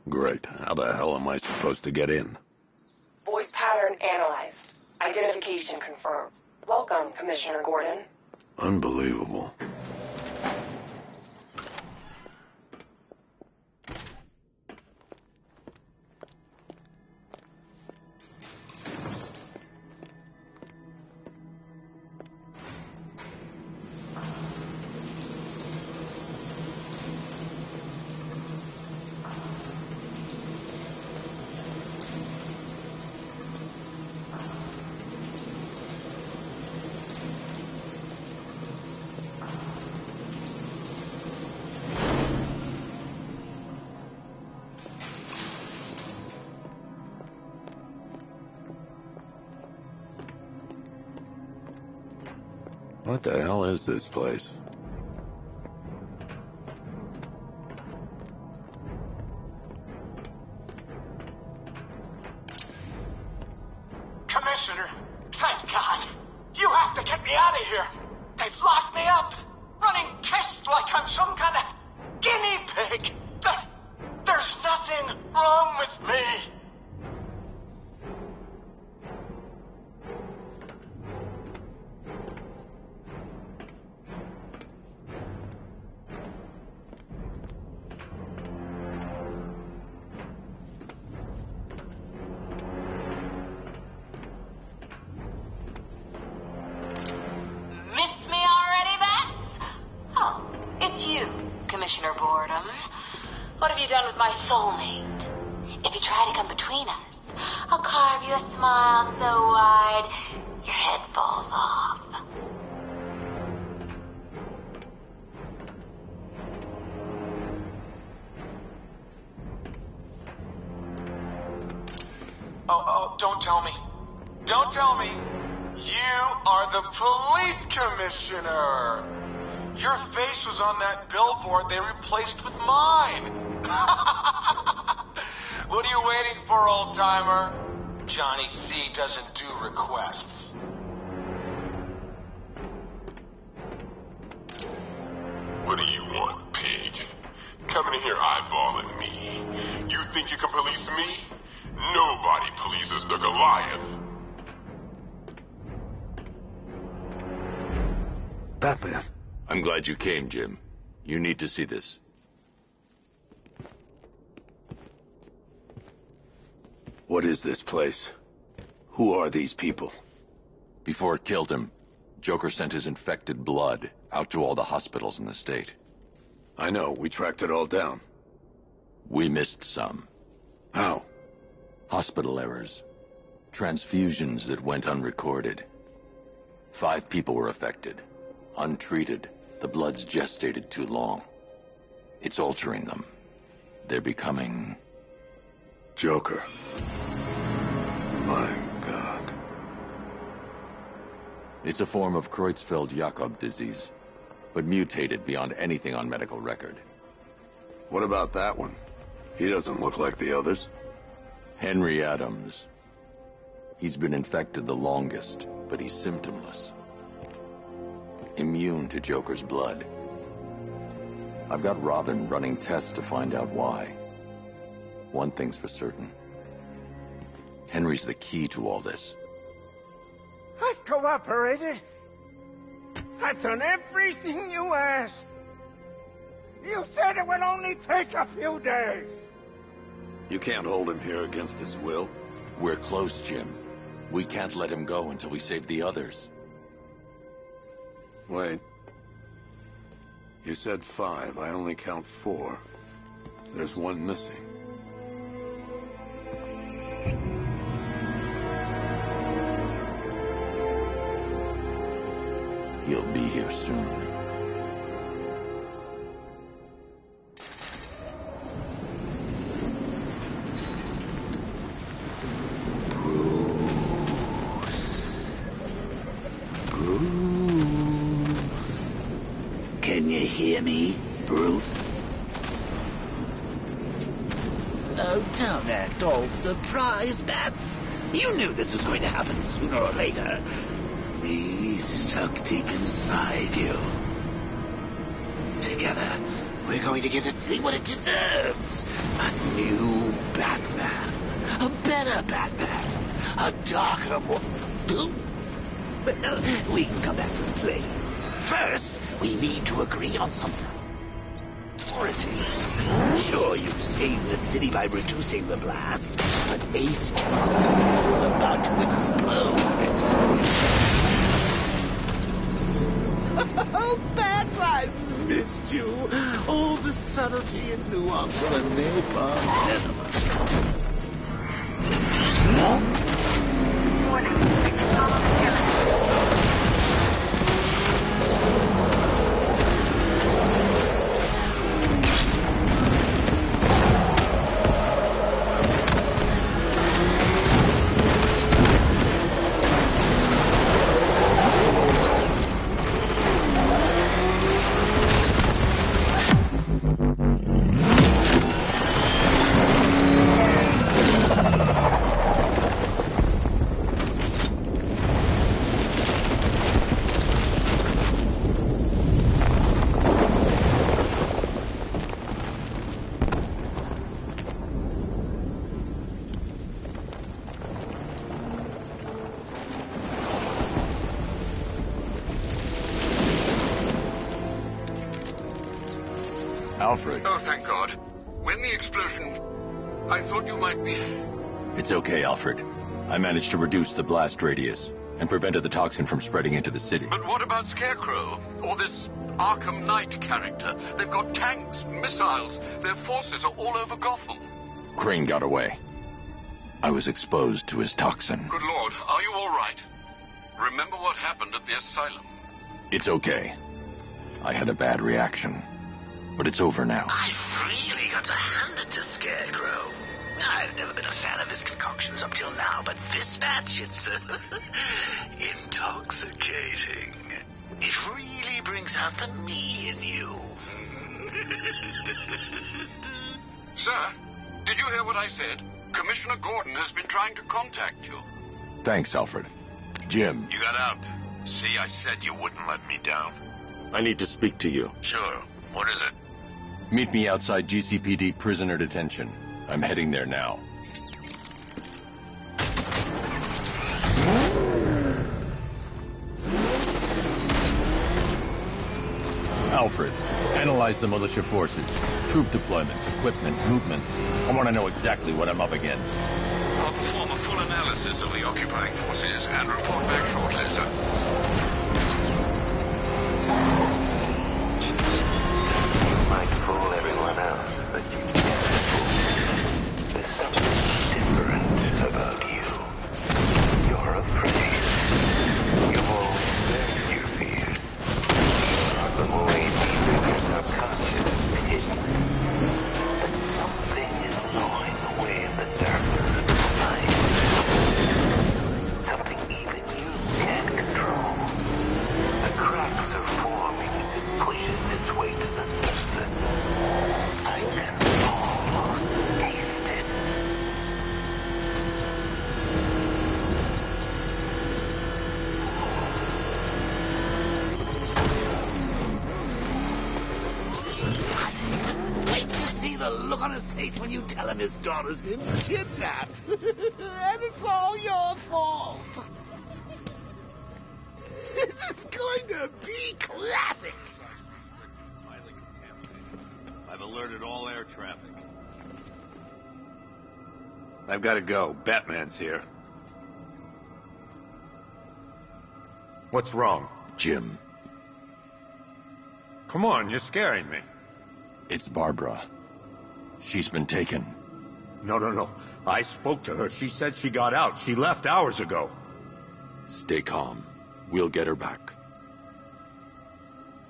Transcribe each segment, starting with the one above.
Great. How the hell am I supposed to get in? Voice pattern analyzed. Identification confirmed. Welcome, Commissioner Gordon. Unbelievable. What the hell is this place? Commissioner, thank God. You have to get me out of here. They've locked me up, running tests like I'm some kind of guinea pig. There's nothing wrong with me. Commissioner Boredom. What have you done with my soulmate? If you try to come between us, I'll carve you a smile so wide, your head falls off. Oh, don't tell me. Don't tell me. You are the police commissioner. Your face was on that billboard they replaced with mine. What are you waiting for, old-timer? Johnny C. doesn't do requests. What do you want, pig? Coming in here eyeballing me. You think you can police me? Nobody polices the Goliath. Batman. I'm glad you came, Jim. You need to see this. What is this place? Who are these people? Before it killed him, Joker sent his infected blood out to all the hospitals in the state. I know, we tracked it all down. We missed some. How? Hospital errors. Transfusions that went unrecorded. 5 people were affected. Untreated. The blood's gestated too long. It's altering them. They're becoming... Joker. My God. It's a form of Creutzfeldt-Jakob disease, but mutated beyond anything on medical record. What about that one? He doesn't look like the others. Henry Adams. He's been infected the longest, but he's symptomless. Immune to Joker's blood. I've got Robin running tests to find out why. One thing's for certain. Henry's the key to all this. I cooperated. I've done everything you asked. You said it would only take a few days. You can't hold him here against his will. We're close, Jim. We can't let him go until we save the others. Wait. You said 5. I only count 4. There's one missing. He'll be here soon. Can you hear me, Bruce? Oh, don't act all surprised, Bats. You knew this was going to happen sooner or later. Me stuck deep inside you. Together, We're going to give the city what it deserves. A new Batman. A better Batman. A darker, more... Well, we can come back to the flame. First, we need to agree on some priorities. Sure, you've saved the city by reducing the blast, but Ace chemicals are still about to explode. Oh, Bats, I've missed you. All the subtlety and nuance of a napalm cinema. Alfred. Oh, thank God. When the explosion... I thought you might be... It's okay, Alfred. I managed to reduce the blast radius and prevented the toxin from spreading into the city. But what about Scarecrow? Or this Arkham Knight character? They've got tanks, missiles. Their forces are all over Gotham. Crane got away. I was exposed to his toxin. Good Lord, are you all right? Remember what happened at the asylum? It's okay. I had a bad reaction. But it's over now. I've really got to hand it to Scarecrow. I've never been a fan of his concoctions up till now, but this batch, it's intoxicating. It really brings out the me in you. Sir, did you hear what I said? Commissioner Gordon has been trying to contact you. Thanks, Alfred. Jim. You got out. See, I said you wouldn't let me down. I need to speak to you. Sure. What is it? Meet me outside GCPD prisoner detention. I'm heading there now. Alfred, analyze the militia forces, troop deployments, equipment, movements. I want to know exactly what I'm up against. I'll perform a full analysis of the occupying forces and report back shortly, sir. Might fool everyone else, but you can't. There's something different about you. You're afraid. You've always said your fears. The way deep in your subconscious is hidden. But something is gnawing away in the darkness of your mind. Something even you can't control. The cracks are forming as it pushes its way to the surface. I can almost taste it. Wait to see the look on his face when you tell him his daughter's been kidnapped. And it's all your fault. This is going to be classic. Highly contaminated. I've alerted all air traffic. I've got to go. Batman's here. What's wrong? Jim, Come on, you're scaring me. it's Barbara. She's been taken. No. I spoke to her. She said she got out. She left hours ago. Stay calm. We'll get her back.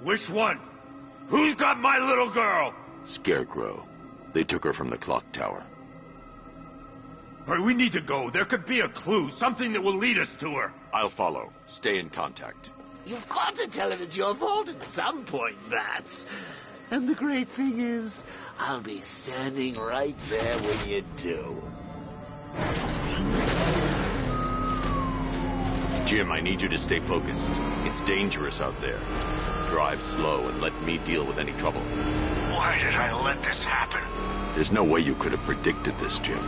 Which one? Who's got my little girl? Scarecrow. They took her from the clock tower. Hurry, we need to go. There could be a clue, something that will lead us to her. I'll follow. Stay in contact. You've got to tell him it's your fault at some point, Bats. And the great thing is, I'll be standing right there when you do. Jim, I need you to stay focused. It's dangerous out there. Drive slow and let me deal with any trouble. Why did I let this happen? There's no way you could have predicted this, Jim.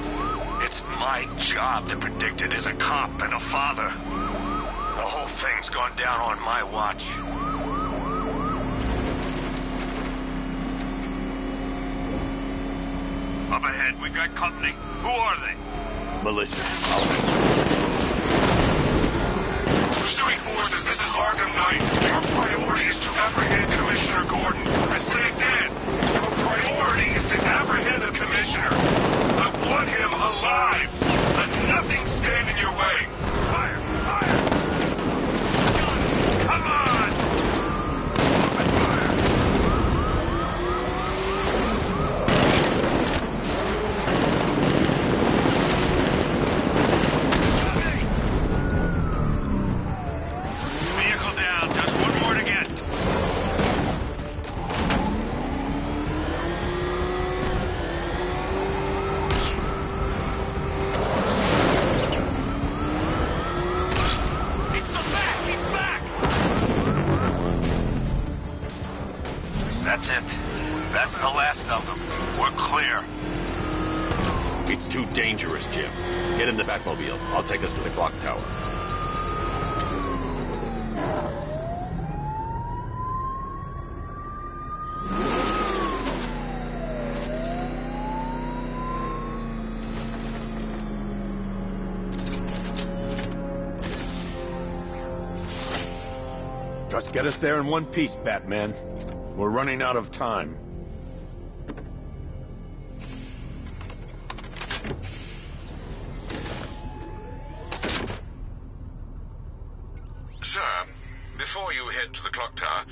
It's my job to predict it as a cop and a father. The whole thing's gone down on my watch. Up ahead, we got company. Who are they? Militia. Pursuing forces, this is Arkham Knight. Your priority is to apprehend Commissioner Gordon. I say again, your priority is to apprehend the Commissioner. I want him alive. Let nothing stand in your way. Fire! Fire! Come on! Open fire! Vehicle down. Just one more to get. It's the back! He's back! That's it. That's the last of them. We're clear. It's too dangerous, Jim. Get in the Batmobile. I'll take us to the clock tower. Just get us there in one piece, Batman. We're running out of time. Sir, before you head to the clock tower,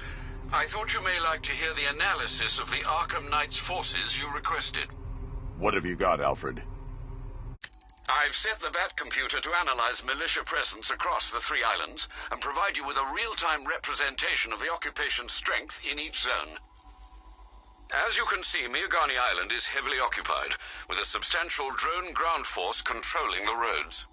I thought you may like to hear the analysis of the Arkham Knight's forces you requested. What have you got, Alfred? I've set the Bat computer to analyze militia presence across the 3 islands and provide you with a real-time representation of the occupation strength in each zone. As you can see, Miagani Island is heavily occupied, with a substantial drone ground force controlling the roads.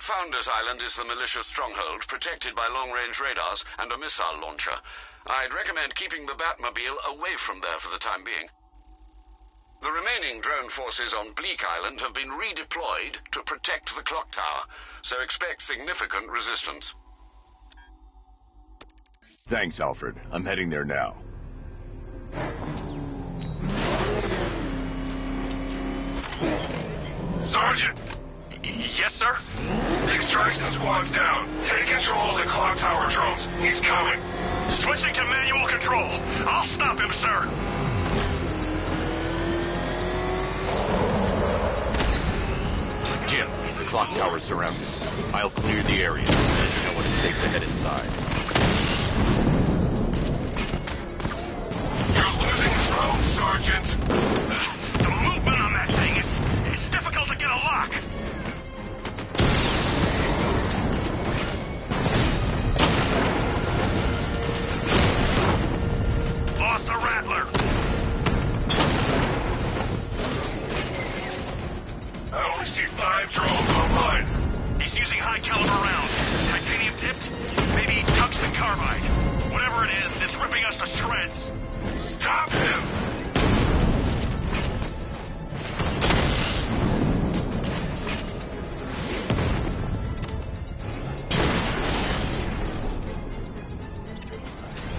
Founders Island is the militia stronghold, protected by long-range radars and a missile launcher. I'd recommend keeping the Batmobile away from there for the time being. The remaining drone forces on Bleak Island have been redeployed to protect the clock tower, so expect significant resistance. Thanks, Alfred. I'm heading there now. Sergeant! Yes, sir? The extraction squad's down. Take control of the clock tower drones. He's coming. Switching to manual control. I'll stop him, sir. Jim, the clock tower's surrounded. I'll clear the area. Let you know when it's safe to head inside. You're losing control, Sergeant. The movement on that thing, it's difficult to get a lock. Lost the Rattler. I only see 5 drones online. He's using high-caliber rounds. Titanium tipped? Maybe tungsten carbide. Whatever it is, it's ripping us to shreds. Stop him!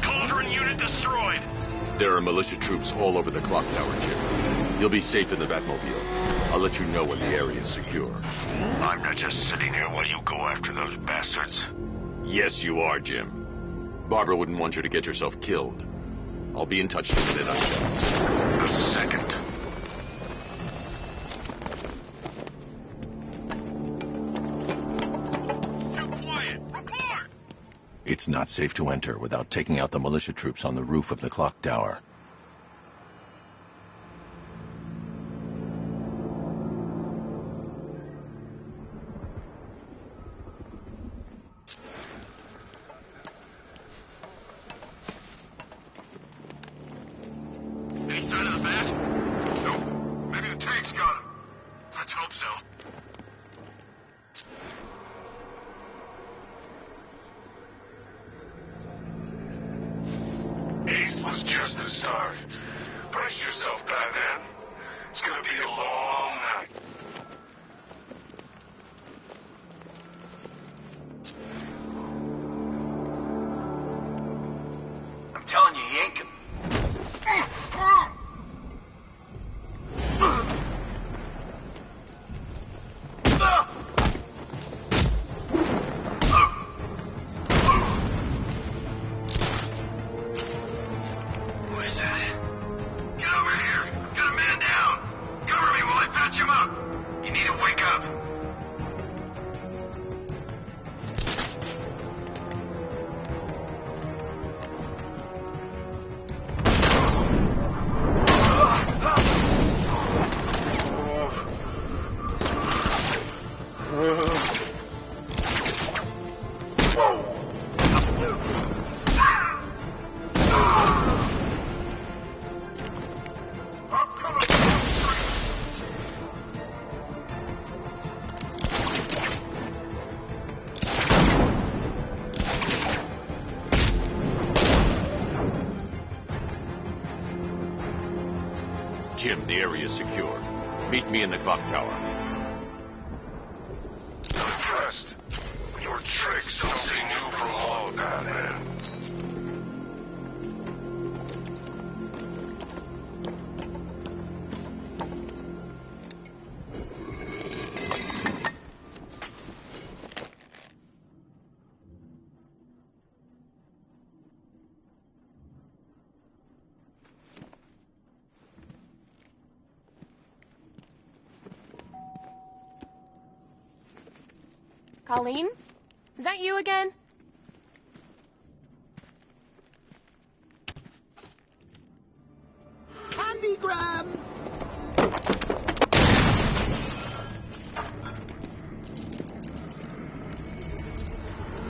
Cauldron unit destroyed. There are militia troops all over the clock tower, Jim. You'll be safe in the Batmobile. I'll let you know when the area is secure. I'm not just sitting here while you go after those bastards. Yes, you are, Jim. Barbara wouldn't want you to get yourself killed. I'll be in touch the minute I'm done. A second. Too quiet! Report! It's not safe to enter without taking out the militia troops on the roof of the clock tower. Ace was just the start. Brace yourself, Batman. It's gonna be a long night. I'm telling you, he ain't gonna... Jim, the area is secure. Meet me in the clock tower. Impressed. Your tricks don't be new for long, Batman. Colleen? Is that you again? Candygram!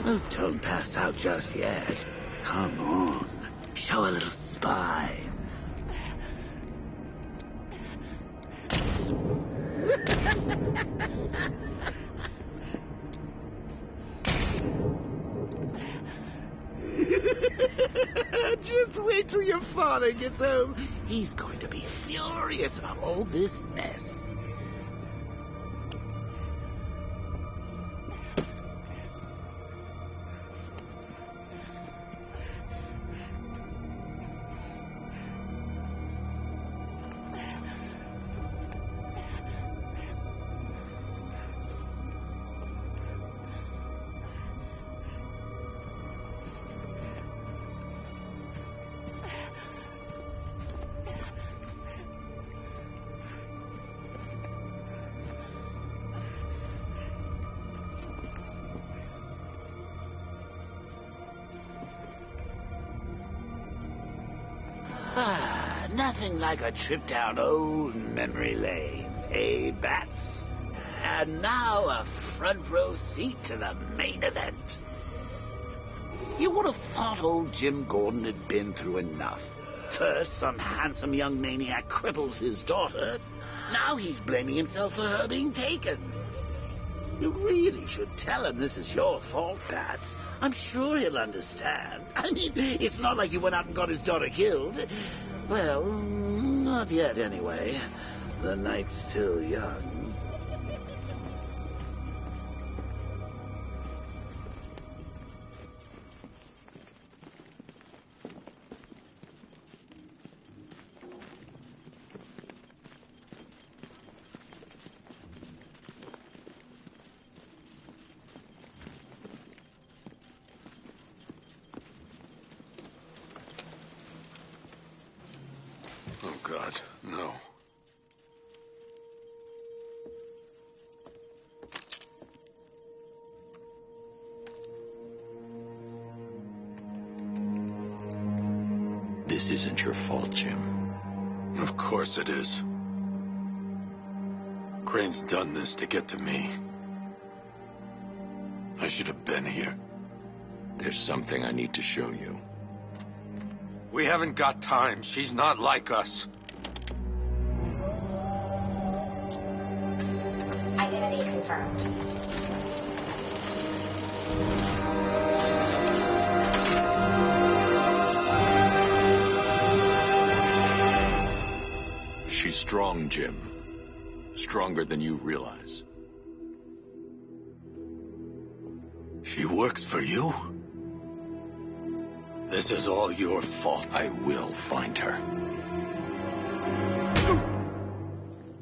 Oh, don't pass out just yet. Come on. Show a little spine. Just wait till your father gets home. He's going to be furious about all this mess. Nothing like a trip down old memory lane, eh, Bats? And now a front row seat to the main event. You would have thought old Jim Gordon had been through enough. First, some handsome young maniac cripples his daughter. Now he's blaming himself for her being taken. You really should tell him this is your fault, Bats. I'm sure he'll understand. I mean, it's not like you went out and got his daughter killed. Well, not yet, anyway. The night's still young. Oh, God, no. This isn't your fault, Jim. Of course it is. Crane's done this to get to me. I should have been here. There's something I need to show you. We haven't got time. She's not like us. Identity confirmed. She's strong, Jim. Stronger than you realize. She works for you? This is all your fault. I will find her.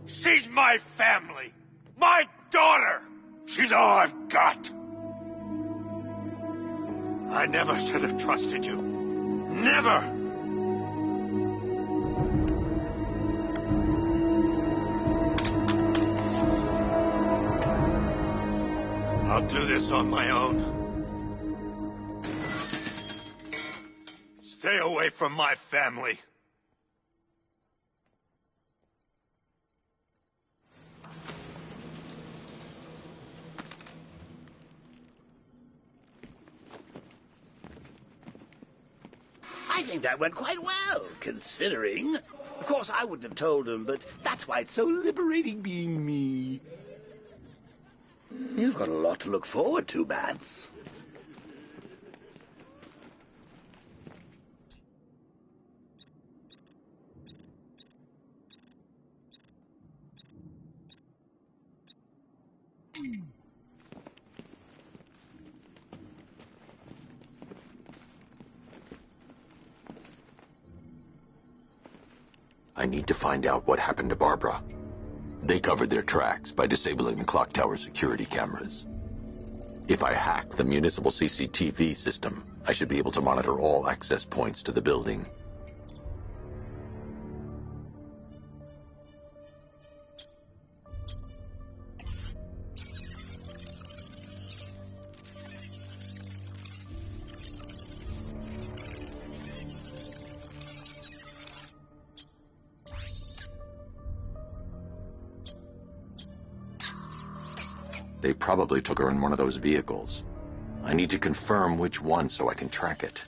She's my family. My daughter. She's all I've got. I never should have trusted you. Never. I'll do this on my own. Stay away from my family. I think that went quite well, considering. Of course, I wouldn't have told him, but that's why it's so liberating being me. You've got a lot to look forward to, Bats. I need to find out what happened to Barbara. They covered their tracks by disabling the clock tower security cameras. If I hack the municipal CCTV system, I should be able to monitor all access points to the building. They probably took her in one of those vehicles. I need to confirm which one so I can track it.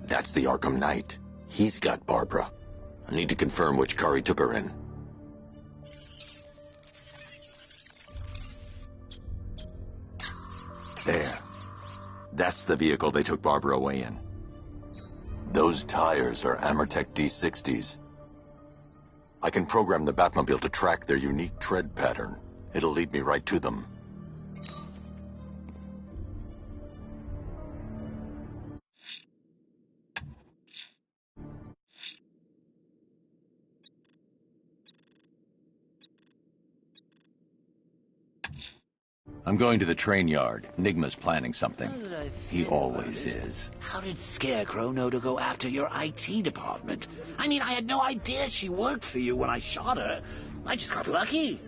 That's the Arkham Knight. He's got Barbara. I need to confirm which car he took her in. There. That's the vehicle they took Barbara away in. Those tires are Amertech D60s. I can program the Batmobile to track their unique tread pattern. It'll lead me right to them. I'm going to the train yard. Nigma's planning something. He always is. How did Scarecrow know to go after your IT department? I mean, I had no idea she worked for you when I shot her. I just got lucky.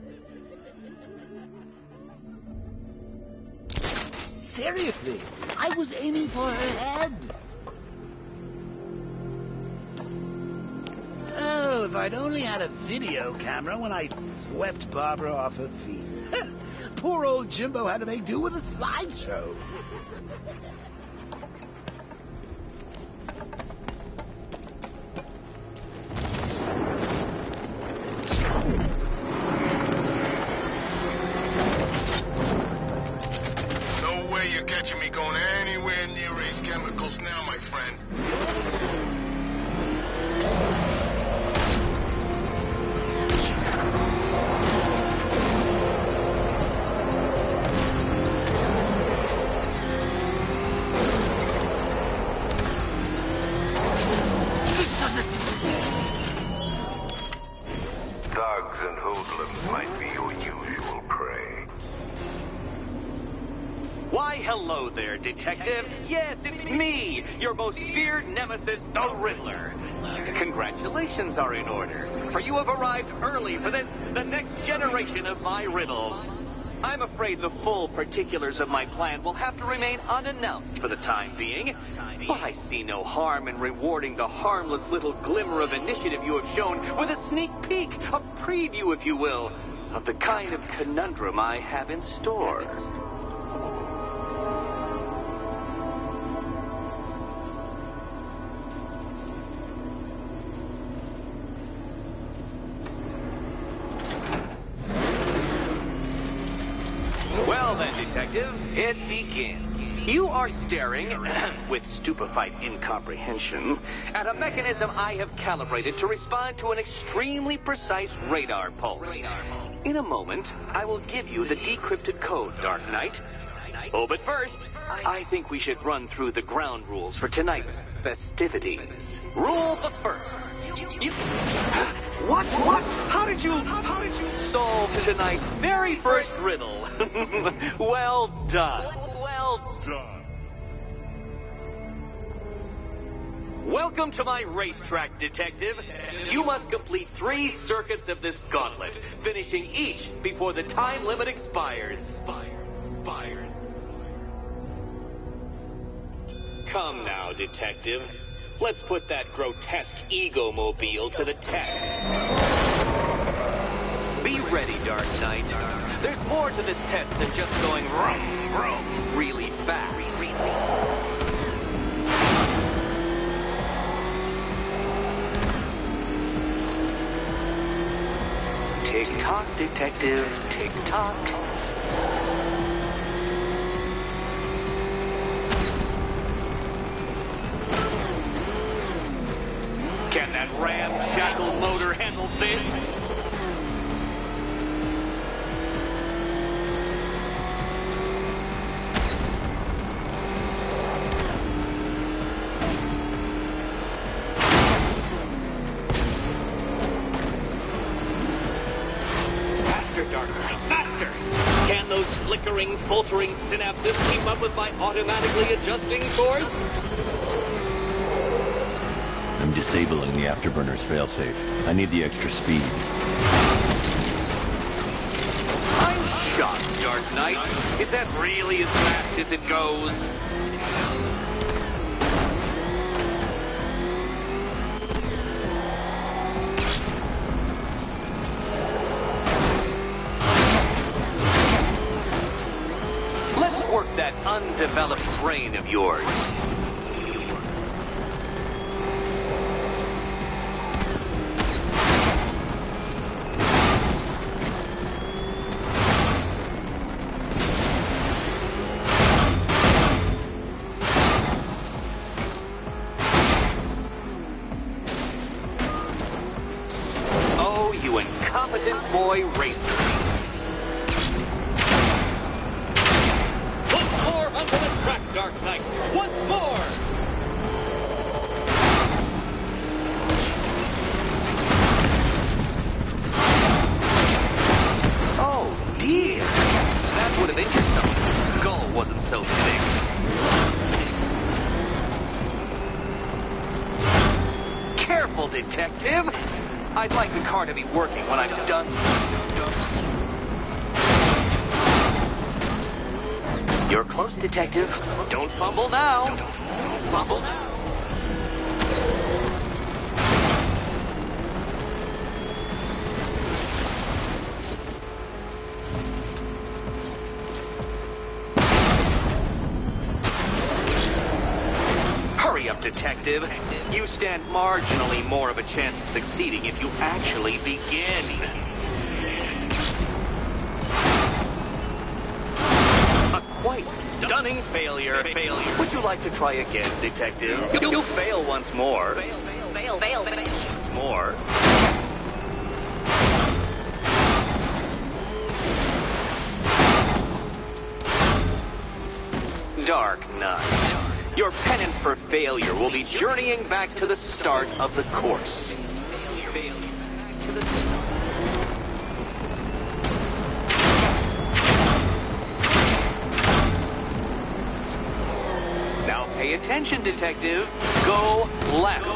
Seriously, I was aiming for her head. Oh, if I'd only had a video camera when I swept Barbara off her feet. Poor old Jimbo had to make do with a slideshow. No way you're catching me going anywhere near Ace Chemicals now, my friend. Thugs and hoodlums might be your usual prey. Why, hello there, detective. Yes, it's me, your most feared nemesis, the Riddler. Congratulations are in order, for you have arrived early for the next generation of my riddles. I'm afraid the full particulars of my plan will have to remain unannounced for the time being, but I see no harm in rewarding the harmless little glimmer of initiative you have shown with a sneak peek, a preview, if you will, of the kind of conundrum I have in store. Detective. It begins. You are staring, with stupefied incomprehension, at a mechanism I have calibrated to respond to an extremely precise radar pulse. In a moment, I will give you the decrypted code, Dark Knight. Oh, but first, I think we should run through the ground rules for tonight's festivities. Rule the first. What? How did you solve tonight's very first riddle? Well done. Welcome to my racetrack, Detective. You must complete 3 circuits of this gauntlet, finishing each before the time limit expires. Come now, Detective. Let's put that grotesque ego-mobile to the test. Be ready, Dark Knight. There's more to this test than just going vroom, vroom, really fast. Tick-tock, Detective, tick-tock. Can that ramshackle motor handle this? Flickering, faltering synapses keep up with my automatically adjusting course? I'm disabling the afterburner's failsafe. I need the extra speed. I'm shocked, Dark Knight. Is that really as fast as it goes? That undeveloped brain of yours. Oh, you incompetent boy racer. Onto the track, Dark Knight. Once more! Oh, dear. That would have injured someone's skull wasn't so thick. Careful, Detective. I'd like the car to be working when I'm done. You're close, Detective. Don't fumble now. Don't fumble now. Hurry up, Detective. You stand marginally more of a chance of succeeding if you actually begin. Quite stunning failure. Would you like to try again, Detective? You'll fail once more. Fail once more. Dark Knight, your penance for failure will be journeying back to the start of the course. Now pay attention, Detective. Go left.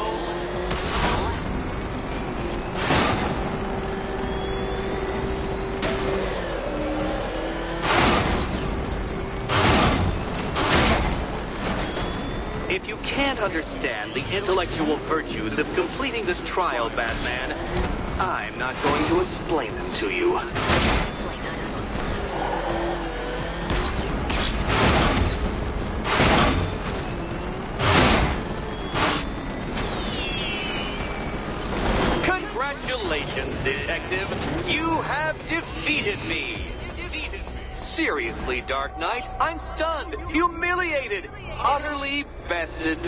If you can't understand the intellectual virtues of completing this trial, Batman, I'm not going to explain them to you. Congratulations, Detective. You have defeated me. Seriously, Dark Knight, I'm stunned, humiliated, utterly bested.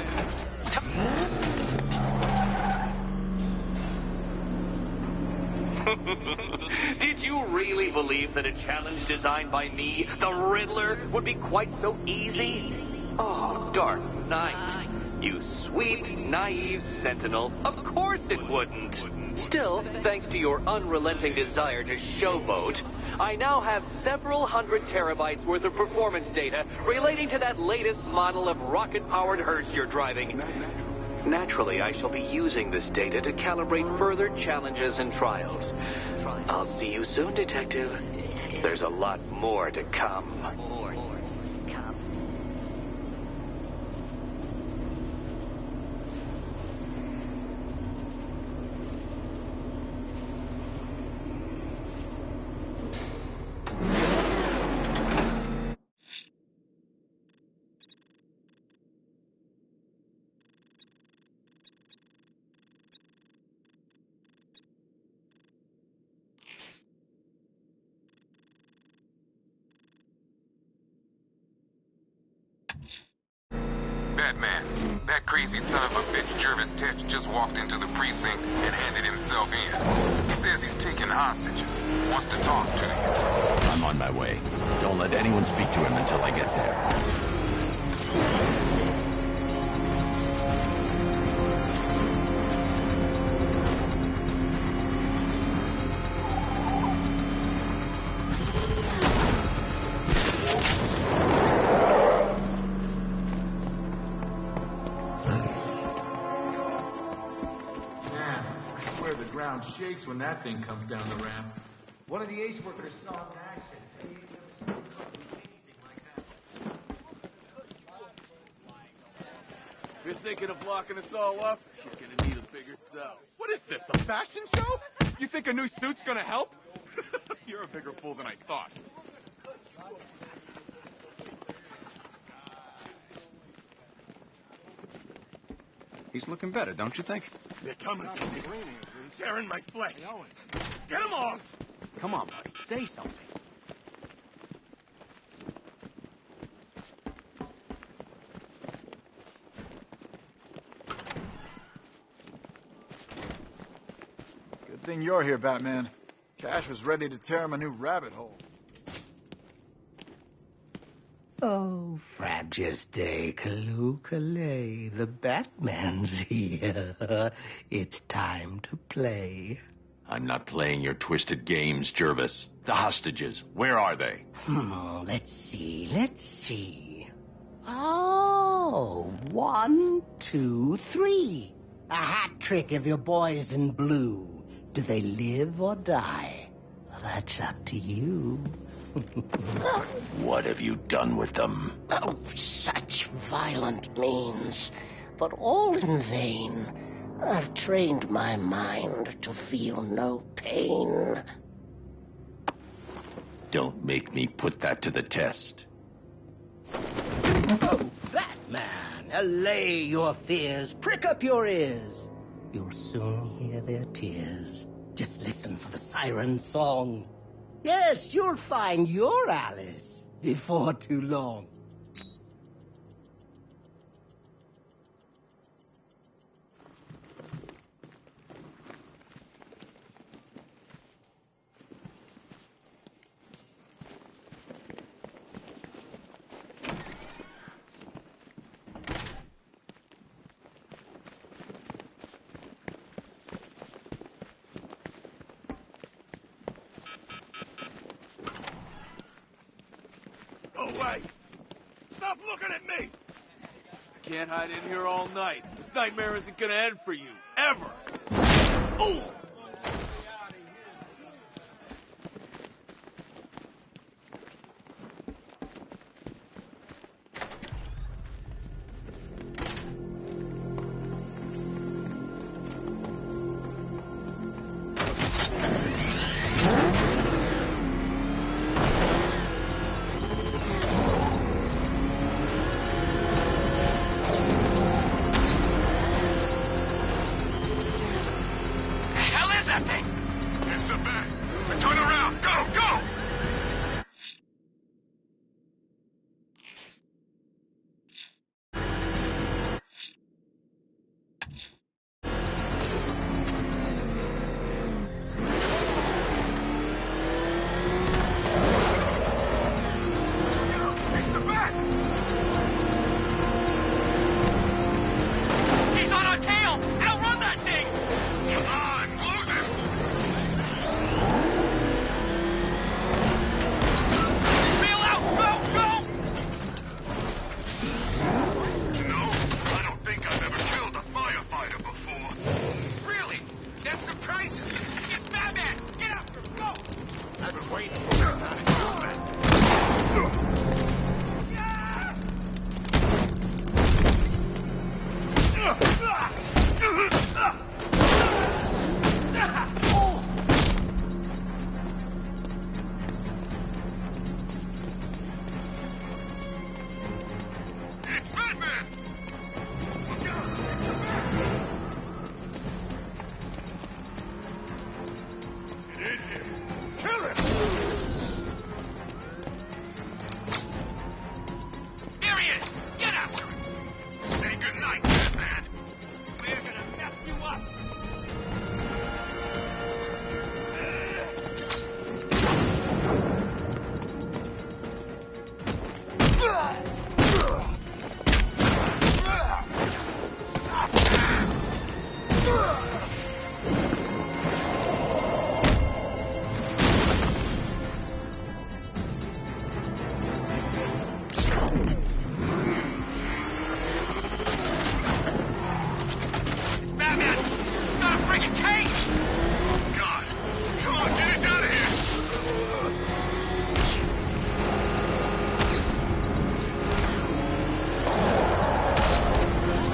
Did you really believe that a challenge designed by me, the Riddler, would be quite so easy? Oh, Dark Knight, you sweet, naive sentinel, of course it wouldn't. Still, thanks to your unrelenting desire to showboat, I now have several hundred terabytes worth of performance data relating to that latest model of rocket-powered hearse you're driving. Naturally, I shall be using this data to calibrate further challenges and trials. I'll see you soon, Detective. There's a lot more to come. Batman, that crazy son of a bitch Jervis Tetch just walked into the precinct and handed himself in. He says he's taking hostages. Wants to talk to you. I'm on my way. Don't let anyone speak to him until I get there. Shakes when that thing comes down the ramp. One of the ace workers saw it in action. They ain't never seen anything like that. If you're thinking of locking us all up, you're gonna need a bigger cell. What is this, a fashion show? You think a new suit's gonna help? You're a bigger fool than I thought. He's looking better, don't you think? They're coming for me. Tearing my flesh. Get him off! Come on, buddy. Say something. Good thing you're here, Batman. Cash was ready to tear him a new rabbit hole. Oh, Frabjous Kaloo, the Batman's here. It's time to play. I'm not playing your twisted games, Jervis. The hostages, where are they? Let's see. Oh, 1, 2, 3. A hat trick of your boys in blue. Do they live or die? Well, that's up to you. What have you done with them? Oh, such violent means, but all in vain. I've trained my mind to feel no pain. Don't make me put that to the test. Oh, Batman, allay your fears, prick up your ears. You'll soon hear their tears. Just listen for the siren song. Yes, you'll find your Alice before too long. Away! Stop looking at me! Can't hide in here all night. This nightmare isn't gonna end for you. Ever! Oh!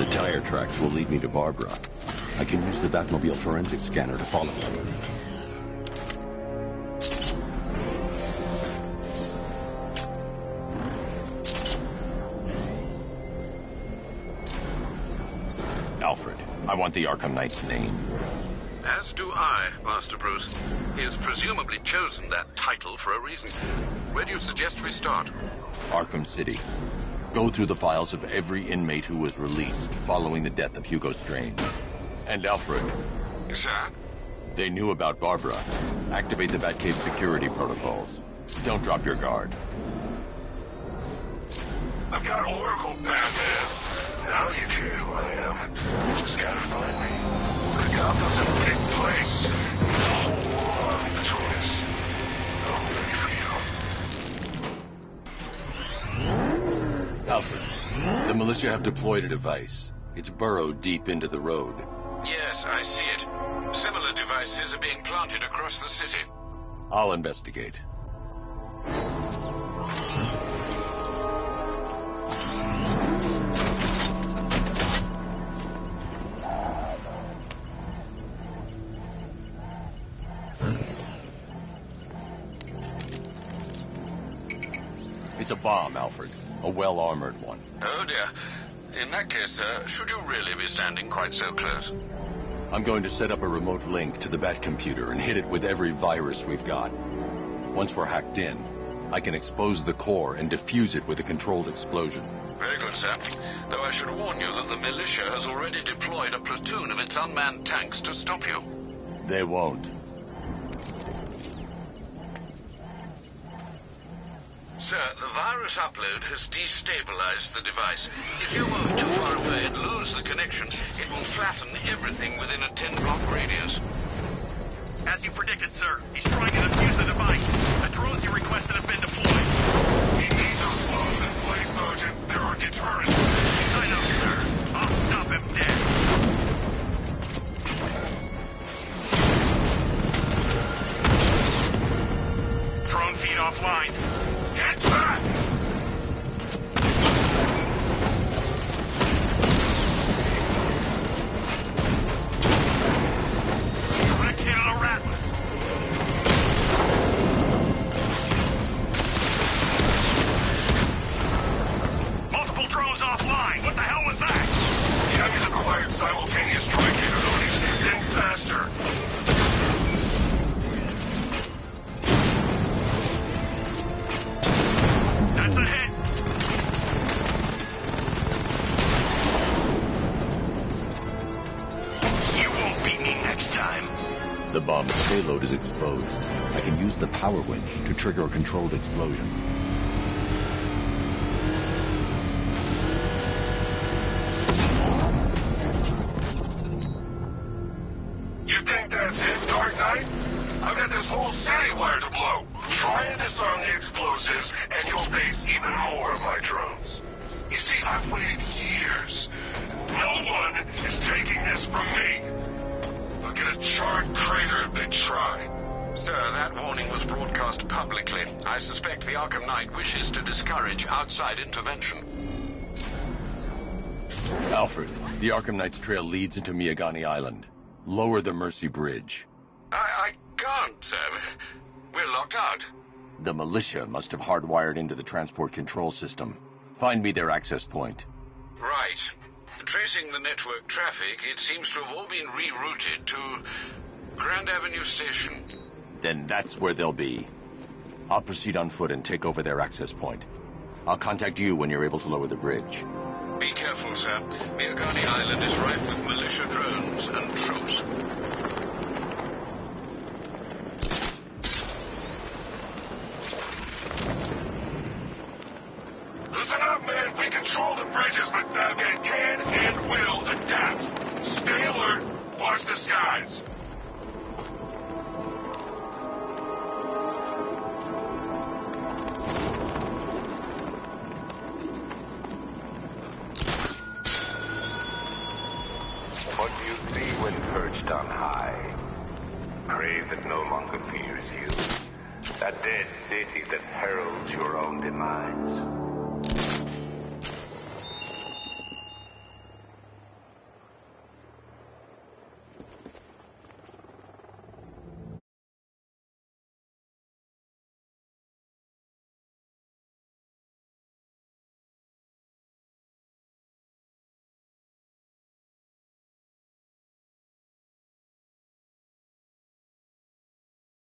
The tire tracks will lead me to Barbara. I can use the Batmobile forensic scanner to follow them. Alfred, I want the Arkham Knight's name. As do I, Master Bruce. He has presumably chosen that title for a reason. Where do you suggest we start? Arkham City. Go through the files of every inmate who was released following the death of Hugo Strange. And Alfred. Sir? They knew about Barbara. Activate the Batcave security protocols. Don't drop your guard. I've got Oracle, Batman. Now you care who I am. You just gotta find me. The Gotham's a big place. There's a whole army between us. I'm ready for you. Alfred, the militia have deployed a device. It's burrowed deep into the road. Yes, I see it. Similar devices are being planted across the city. I'll investigate. It's a bomb, Alfred. A well-armored one. Oh, dear. In that case, should you really be standing quite so close? I'm going to set up a remote link to the Bat computer and hit it with every virus we've got. Once we're hacked in, I can expose the core and defuse it with a controlled explosion. Very good, sir. Though I should warn you that the militia has already deployed a platoon of its unmanned tanks to stop you. They won't. Sir, the virus upload has destabilized the device. If you move too far away and lose the connection, it will flatten everything within a 10-block radius. As you predicted, sir, he's trying to defuse the device. The drones you requested have been deployed. We need those bombs in place, Sergeant. They're our deterrent. I know, sir. I'll stop him dead. Drone feed offline. Get back! Direct hit on a rattler. Multiple drones offline. What the hell was that? The enemies acquired simultaneous strike capabilities, then faster. That's a hit. You won't beat me next time. The bomb's payload is exposed. I can use the power winch to trigger a controlled explosion. You think that's it, Dark Knight? I've got this whole city wired to blow. Try and disarm the explosives, and you'll face even more of my drones. You see, I've waited years. No one is taking this from me. Look at a charred crater if they try. Sir, that warning was broadcast publicly. I suspect the Arkham Knight wishes to discourage outside intervention. Alfred, the Arkham Knight's trail leads into Miagani Island. Lower the Mercy Bridge. I can't, sir. We're locked out. The militia must have hardwired into the transport control system. Find me their access point. Right. Tracing the network traffic, it seems to have all been rerouted to Grand Avenue Station. Then that's where they'll be. I'll proceed on foot and take over their access point. I'll contact you when you're able to lower the bridge. Be careful, sir. Miagani Island is rife with militia drones and troops. Listen up, man. We control the bridges, but Batman can and will adapt. Stay alert. Watch the skies. What do you see when perched on high? Prey that no longer fears you. A dead city that heralds your own demise.